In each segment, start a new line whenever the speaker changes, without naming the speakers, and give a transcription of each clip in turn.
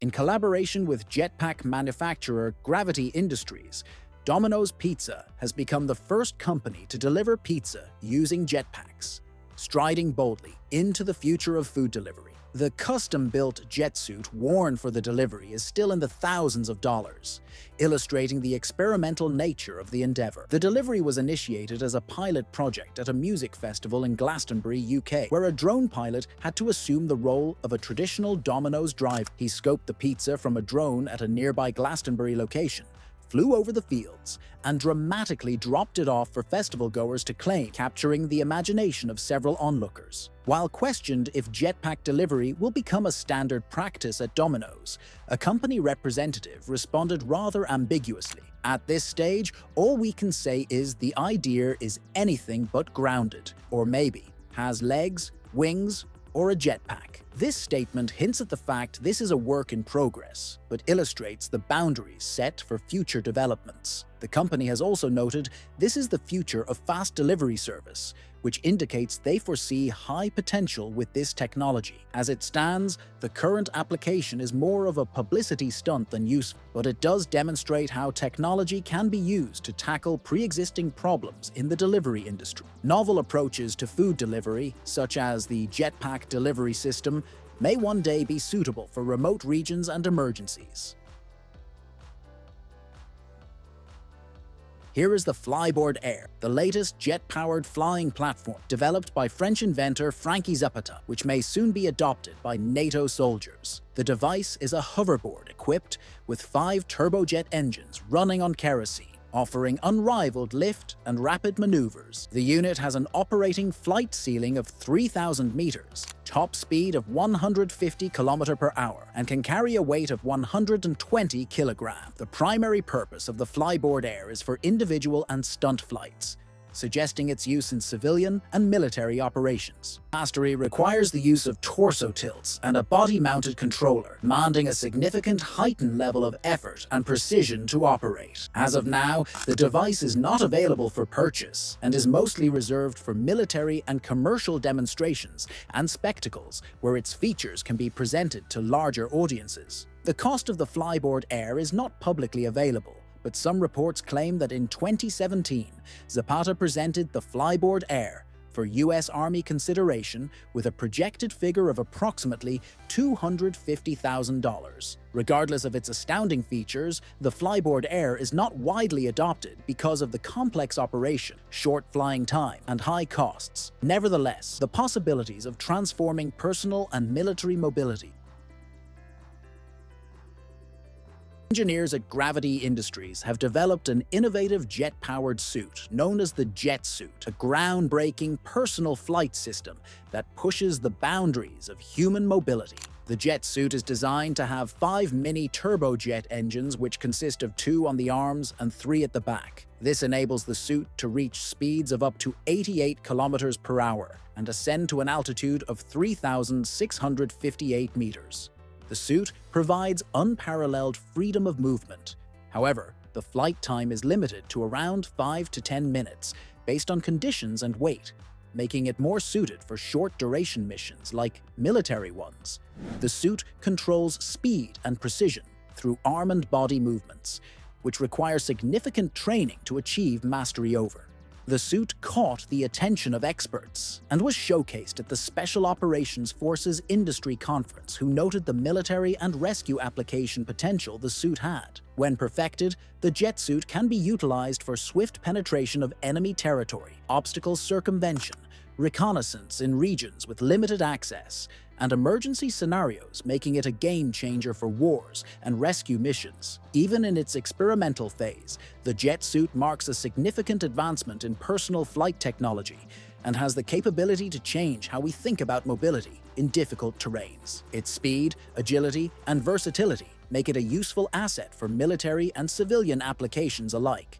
In collaboration with jetpack manufacturer Gravity Industries, Domino's Pizza has become the first company to deliver pizza using jetpacks, striding boldly into the future of food delivery. The custom-built jet suit worn for the delivery is still in the thousands of dollars, illustrating the experimental nature of the endeavor. The delivery was initiated as a pilot project at a music festival in Glastonbury, UK, where a drone pilot had to assume the role of a traditional Domino's driver. He scoped the pizza from a drone at a nearby Glastonbury location, flew over the fields, and dramatically dropped it off for festival-goers to claim, capturing the imagination of several onlookers. While questioned if jetpack delivery will become a standard practice at Domino's, a company representative responded rather ambiguously. "At this stage, all we can say is the idea is anything but grounded, or maybe has legs, wings, or a jetpack." This statement hints at the fact this is a work in progress, but illustrates the boundaries set for future developments. The company has also noted this is the future of fast delivery service, which indicates they foresee high potential with this technology. As it stands, the current application is more of a publicity stunt than useful, but it does demonstrate how technology can be used to tackle pre-existing problems in the delivery industry. Novel approaches to food delivery, such as the jetpack delivery system, may one day be suitable for remote regions and emergencies. Here is the Flyboard Air, the latest jet-powered flying platform developed by French inventor Frankie Zapata, which may soon be adopted by NATO soldiers. The device is a hoverboard equipped with 5 turbojet engines running on kerosene, offering unrivaled lift and rapid maneuvers. The unit has an operating flight ceiling of 3,000 meters, top speed of 150 km/h, and can carry a weight of 120 kilograms. The primary purpose of the Flyboard Air is for individual and stunt flights, suggesting its use in civilian and military operations. Mastery requires the use of torso tilts and a body-mounted controller, demanding a significant heightened level of effort and precision to operate. As of now, the device is not available for purchase and is mostly reserved for military and commercial demonstrations and spectacles where its features can be presented to larger audiences. The cost of the Flyboard Air is not publicly available, but some reports claim that in 2017, Zapata presented the Flyboard Air for US Army consideration with a projected figure of approximately $250,000. Regardless of its astounding features, the Flyboard Air is not widely adopted because of the complex operation, short flying time, and high costs. Nevertheless, the possibilities of transforming personal and military mobility. Engineers at Gravity Industries have developed an innovative jet-powered suit known as the Jet Suit, a groundbreaking personal flight system that pushes the boundaries of human mobility. The Jet Suit is designed to have 5 mini turbojet engines which consist of 2 on the arms and 3 at the back. This enables the suit to reach speeds of up to 88 km/h and ascend to an altitude of 3,658 meters. The suit provides unparalleled freedom of movement. However, the flight time is limited to around 5 to 10 minutes based on conditions and weight, making it more suited for short-duration missions like military ones. The suit controls speed and precision through arm and body movements, which require significant training to achieve mastery over. The suit caught the attention of experts and was showcased at the Special Operations Forces Industry Conference, who noted the military and rescue application potential the suit had. When perfected, the jet suit can be utilized for swift penetration of enemy territory, obstacle circumvention, reconnaissance in regions with limited access, and emergency scenarios, making it a game-changer for wars and rescue missions. Even in its experimental phase, the jet suit marks a significant advancement in personal flight technology and has the capability to change how we think about mobility in difficult terrains. Its speed, agility, and versatility make it a useful asset for military and civilian applications alike.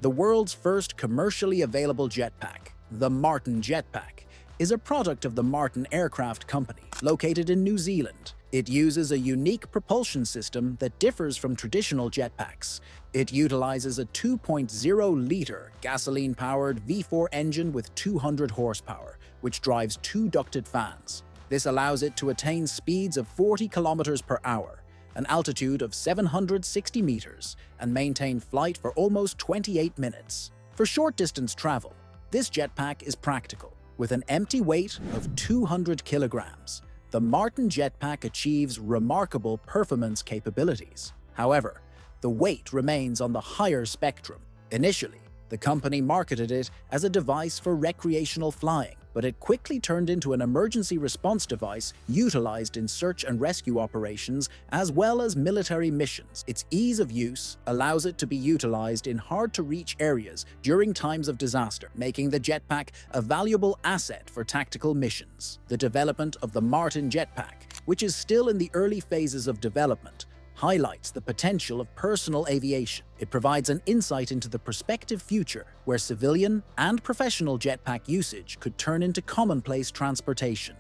The world's first commercially available jetpack, the Martin Jetpack, is a product of the Martin Aircraft Company, located in New Zealand. It uses a unique propulsion system that differs from traditional jetpacks. It utilizes a 2.0-liter gasoline-powered V4 engine with 200 horsepower, which drives 2 ducted fans. This allows it to attain speeds of 40 kilometers per hour, an altitude of 760 meters, and maintain flight for almost 28 minutes. For short-distance travel, this jetpack is practical. With an empty weight of 200 kilograms, the Martin Jetpack achieves remarkable performance capabilities. However, the weight remains on the higher spectrum. Initially, the company marketed it as a device for recreational flying, but it quickly turned into an emergency response device utilized in search and rescue operations as well as military missions. Its ease of use allows it to be utilized in hard-to-reach areas during times of disaster, making the jetpack a valuable asset for tactical missions. The development of the Martin Jetpack, which is still in the early phases of development, highlights the potential of personal aviation. It provides an insight into the prospective future where civilian and professional jetpack usage could turn into commonplace transportation.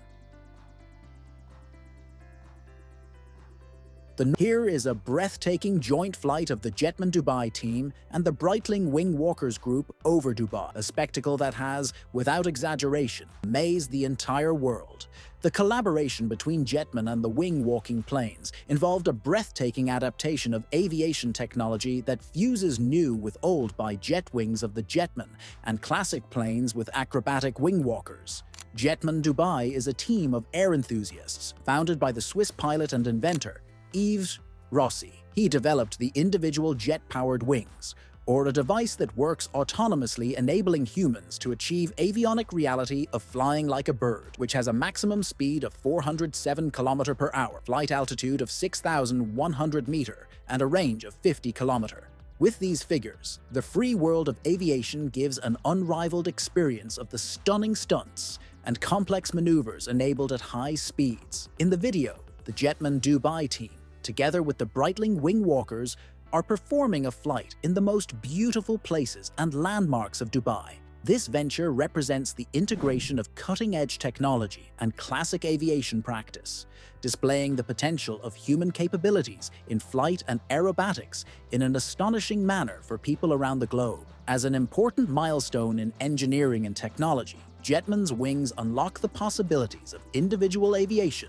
Here is a breathtaking joint flight of the Jetman Dubai team and the Breitling Wing Walkers group over Dubai, a spectacle that has, without exaggeration, amazed the entire world. The collaboration between Jetman and the wing-walking planes involved a breathtaking adaptation of aviation technology that fuses new with old by jet wings of the Jetman and classic planes with acrobatic wing walkers. Jetman Dubai is a team of air enthusiasts founded by the Swiss pilot and inventor Yves Rossi. He developed the individual jet-powered wings, or a device that works autonomously, enabling humans to achieve avionic reality of flying like a bird, which has a maximum speed of 407 km per hour, flight altitude of 6,100 meters, and a range of 50 km. With these figures, the free world of aviation gives an unrivaled experience of the stunning stunts and complex maneuvers enabled at high speeds. In the video, the Jetman Dubai team, together with the Breitling Wing Walkers, are performing a flight in the most beautiful places and landmarks of Dubai. This venture represents the integration of cutting-edge technology and classic aviation practice, displaying the potential of human capabilities in flight and aerobatics in an astonishing manner for people around the globe. As an important milestone in engineering and technology, Jetman's wings unlock the possibilities of individual aviation,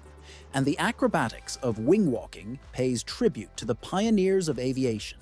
and the acrobatics of wing walking pays tribute to the pioneers of aviation.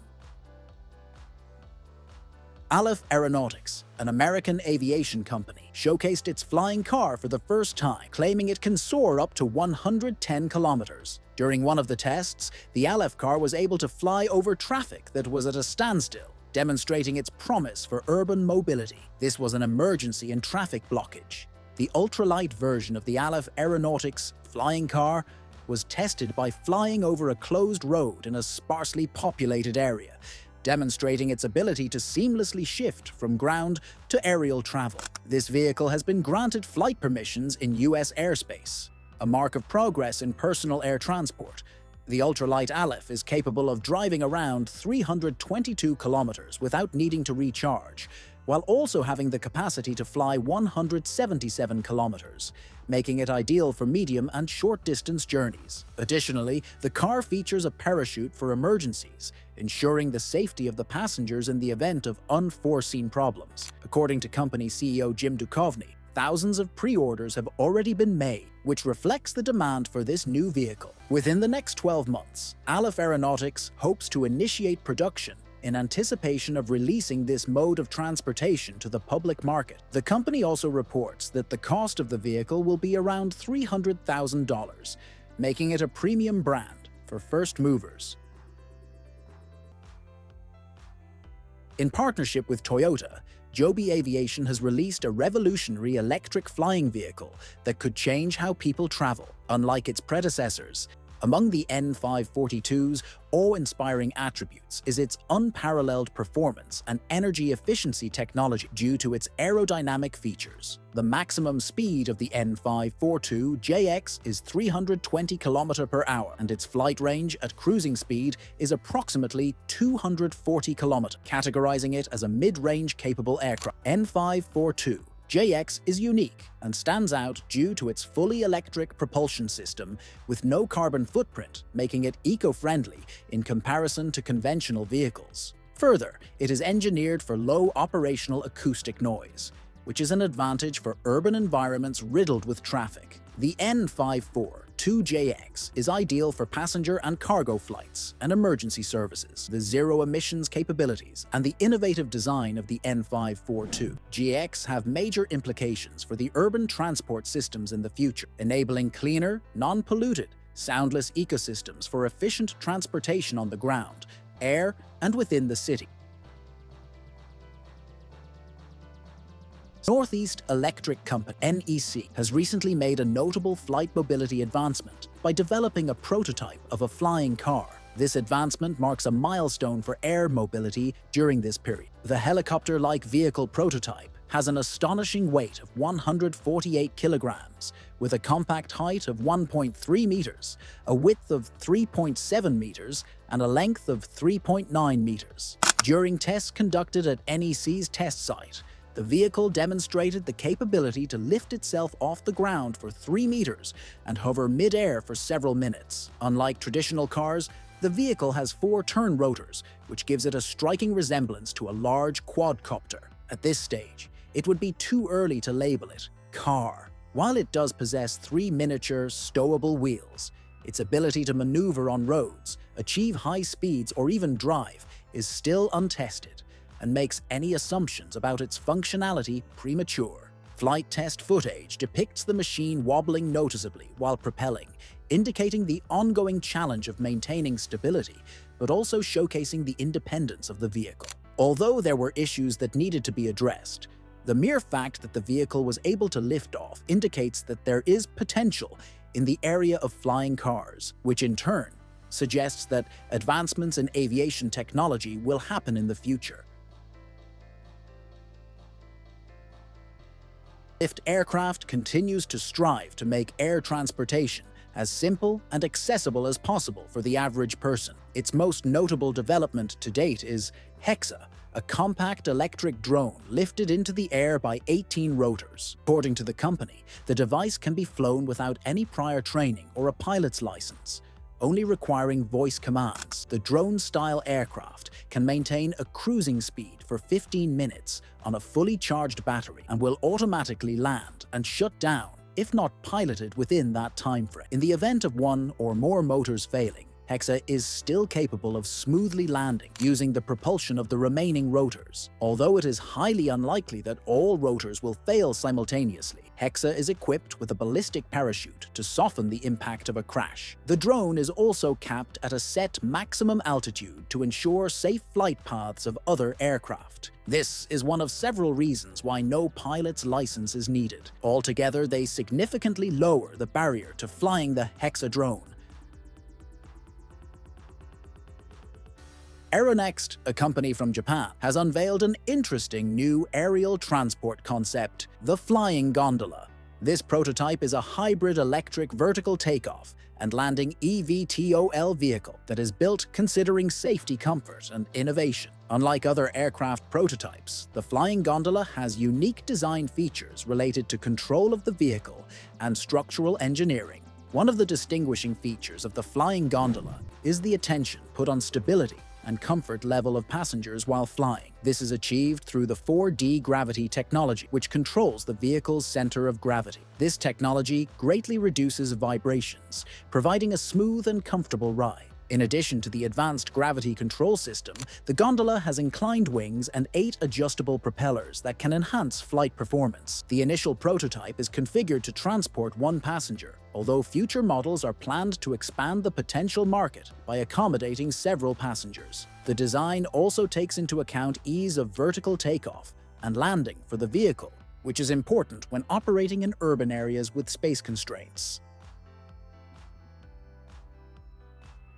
Alef Aeronautics, an American aviation company, showcased its flying car for the first time, claiming it can soar up to 110 kilometers. During one of the tests, the Alef car was able to fly over traffic that was at a standstill, demonstrating its promise for urban mobility. This was an emergency and traffic blockage. The ultralight version of the Alef Aeronautics flying car was tested by flying over a closed road in a sparsely populated area, demonstrating its ability to seamlessly shift from ground to aerial travel. This vehicle has been granted flight permissions in US airspace, a mark of progress in personal air transport. The ultralight Alef is capable of driving around 322 kilometers without needing to recharge, while also having the capacity to fly 177 kilometers, making it ideal for medium and short-distance journeys. Additionally, the car features a parachute for emergencies, ensuring the safety of the passengers in the event of unforeseen problems. According to company CEO Jim Duchovny, thousands of pre-orders have already been made, which reflects the demand for this new vehicle. Within the next 12 months, Alef Aeronautics hopes to initiate production in anticipation of releasing this mode of transportation to the public market. The company also reports that the cost of the vehicle will be around $300,000, making it a premium brand for first movers. In partnership with Toyota, Joby Aviation has released a revolutionary electric flying vehicle that could change how people travel. Unlike its predecessors, among the N542's awe-inspiring attributes is its unparalleled performance and energy efficiency technology due to its aerodynamic features. The maximum speed of the N542JX is 320 km per hour, and its flight range at cruising speed is approximately 240 km, categorizing it as a mid-range capable aircraft. N542JX is unique and stands out due to its fully electric propulsion system with no carbon footprint, making it eco-friendly in comparison to conventional vehicles. Further, it is engineered for low operational acoustic noise, which is an advantage for urban environments riddled with traffic. The N54-2JX is ideal for passenger and cargo flights and emergency services. The zero-emissions capabilities and the innovative design of the N542GX have major implications for the urban transport systems in the future, enabling cleaner, non-polluted, soundless ecosystems for efficient transportation on the ground, air, and within the city. Northeast Electric Company, NEC, has recently made a notable flight mobility advancement by developing a prototype of a flying car. This advancement marks a milestone for air mobility during this period. The helicopter-like vehicle prototype has an astonishing weight of 148 kilograms, with a compact height of 1.3 meters, a width of 3.7 meters, and a length of 3.9 meters. During tests conducted at NEC's test site, the vehicle demonstrated the capability to lift itself off the ground for 3 meters and hover mid-air for several minutes. Unlike traditional cars, the vehicle has 4 turn rotors, which gives it a striking resemblance to a large quadcopter. At this stage, it would be too early to label it car. While it does possess 3 miniature, stowable wheels, its ability to maneuver on roads, achieve high speeds, or even drive is still untested, and makes any assumptions about its functionality premature. Flight test footage depicts the machine wobbling noticeably while propelling, indicating the ongoing challenge of maintaining stability, but also showcasing the independence of the vehicle. Although there were issues that needed to be addressed, the mere fact that the vehicle was able to lift off indicates that there is potential in the area of flying cars, which in turn suggests that advancements in aviation technology will happen in the future. Lift Aircraft continues to strive to make air transportation as simple and accessible as possible for the average person. Its most notable development to date is Hexa, a compact electric drone lifted into the air by 18 rotors. According to the company, the device can be flown without any prior training or a pilot's license, only requiring voice commands. The drone-style aircraft can maintain a cruising speed for 15 minutes on a fully charged battery and will automatically land and shut down if not piloted within that time frame. In the event of one or more motors failing, Hexa is still capable of smoothly landing using the propulsion of the remaining rotors. Although it is highly unlikely that all rotors will fail simultaneously, Hexa is equipped with a ballistic parachute to soften the impact of a crash. The drone is also capped at a set maximum altitude to ensure safe flight paths of other aircraft. This is one of several reasons why no pilot's license is needed. Altogether, they significantly lower the barrier to flying the Hexa drone. Aeronext, a company from Japan, has unveiled an interesting new aerial transport concept, the Flying Gondola. This prototype is a hybrid electric vertical takeoff and landing eVTOL vehicle that is built considering safety, comfort, and innovation. Unlike other aircraft prototypes, the Flying Gondola has unique design features related to control of the vehicle and structural engineering. One of the distinguishing features of the Flying Gondola is the attention put on stability and comfort level of passengers while flying. This is achieved through the 4D gravity technology, which controls the vehicle's center of gravity. This technology greatly reduces vibrations, providing a smooth and comfortable ride. In addition to the advanced gravity control system, the gondola has inclined wings and 8 adjustable propellers that can enhance flight performance. The initial prototype is configured to transport 1 passenger, although future models are planned to expand the potential market by accommodating several passengers. The design also takes into account ease of vertical takeoff and landing for the vehicle, which is important when operating in urban areas with space constraints.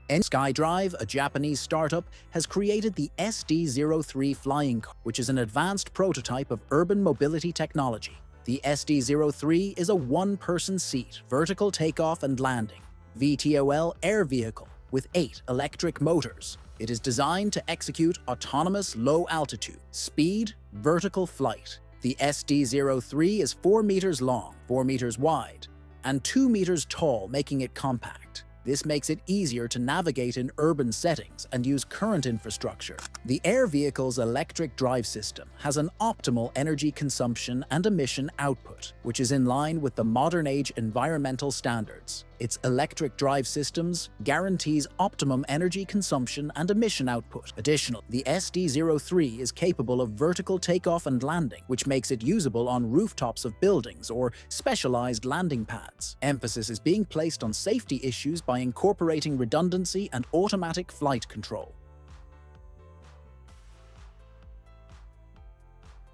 SkyDrive, a Japanese startup, has created the SD-03 flying car, which is an advanced prototype of urban mobility technology. The SD-03 is a 1-person seat, vertical takeoff and landing, VTOL air vehicle with 8 electric motors. It is designed to execute autonomous low-altitude, speed, vertical flight. The SD-03 is 4 meters long, 4 meters wide, and 2 meters tall, making it compact. This makes it easier to navigate in urban settings and use current infrastructure. The Air vehicle's electric drive system has an optimal energy consumption and emission output, which is in line with the modern-age environmental standards. Its electric drive systems guarantees optimum energy consumption and emission output. Additionally, the SD-03 is capable of vertical takeoff and landing, which makes it usable on rooftops of buildings or specialized landing pads. Emphasis is being placed on safety issues by incorporating redundancy and automatic flight control.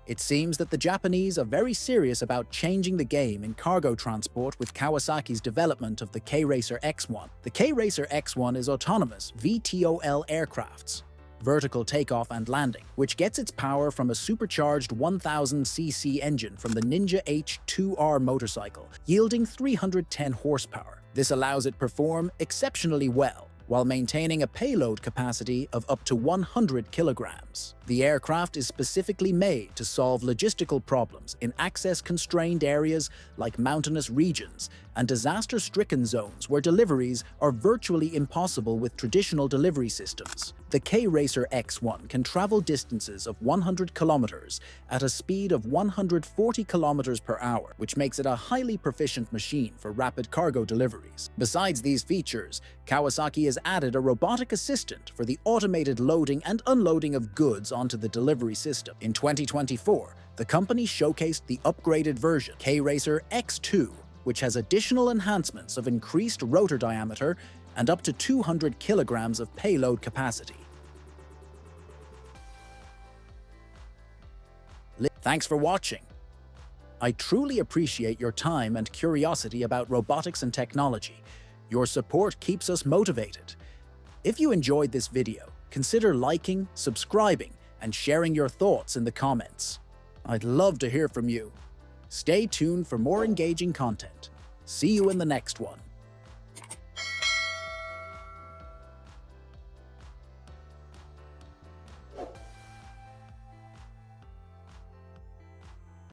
It seems that the Japanese are very serious about changing the game in cargo transport with Kawasaki's development of the K-Racer X1. The K-Racer X1 is autonomous VTOL aircrafts, vertical takeoff and landing, which gets its power from a supercharged 1000cc engine from the Ninja H2R motorcycle, yielding 310 horsepower. This allows it to perform exceptionally well, while maintaining a payload capacity of up to 100 kilograms. The aircraft is specifically made to solve logistical problems in access-constrained areas like mountainous regions and disaster-stricken zones where deliveries are virtually impossible with traditional delivery systems. The K-Racer X1 can travel distances of 100 kilometers at a speed of 140 kilometers per hour, which makes it a highly proficient machine for rapid cargo deliveries. Besides these features, Kawasaki has added a robotic assistant for the automated loading and unloading of goods onto the delivery system. In 2024, the company showcased the upgraded version, K-Racer X2, which has additional enhancements of increased rotor diameter and up to 200 kilograms of payload capacity. Thanks for watching. I truly appreciate your time and curiosity about robotics and technology. Your support keeps us motivated. If you enjoyed this video, consider liking, subscribing, and sharing your thoughts in the comments. I'd love to hear from you. Stay tuned for more engaging content. See you in the next one.